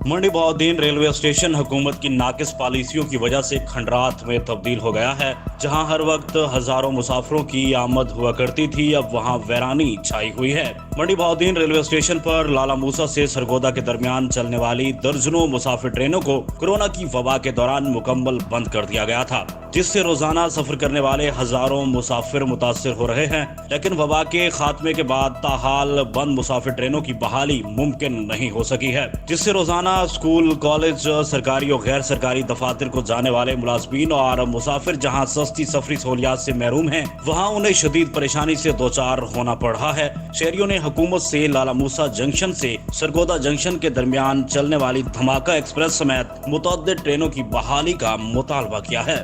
मंडी Bahauddin railway station हुकूमत की नाकिस पॉलिसियों की वजह से खंडरात में तब्दील हो गया है। जहां हर वक्त हजारों मुसाफिरों की आमद हुआ करती थी, अब वहां वैरानी छाई हुई है। मंडी बहाउद्दीन रेलवे स्टेशन पर लाला मूसा से सरगोदा के दरमियान चलने वाली दर्जनों मुसाफिर ट्रेनों को कोरोना की वबा के दौरान मुकम्मल बंद कर दिया गया था, जिससे रोजाना सफर करने वाले हजारों मुसाफिर मुतासर हो रहे हैं। लेकिन वबा के खात्मे के बाद ताहाल बंद मुसाफिर ट्रेनों की बहाली मुमकिन नहीं हो सकी है, जिससे रोजाना स्कूल, कॉलेज, सरकारी और गैर सरकारी दफातर को जाने वाले मुलाजमीन और मुसाफिर जहां सस्ती सफरी सहूलियात से महरूम हैं, वहां उन्हें शदीद परेशानी से दो चार होना पड़ रहा है। शहरियों ने हुकूमत से लाला मूसा जंक्शन से सरगोदा जंक्शन के दरमियान चलने वाली धमाका एक्सप्रेस समेत मुतअद्दिद ट्रेनों की बहाली का मुतालबा किया है।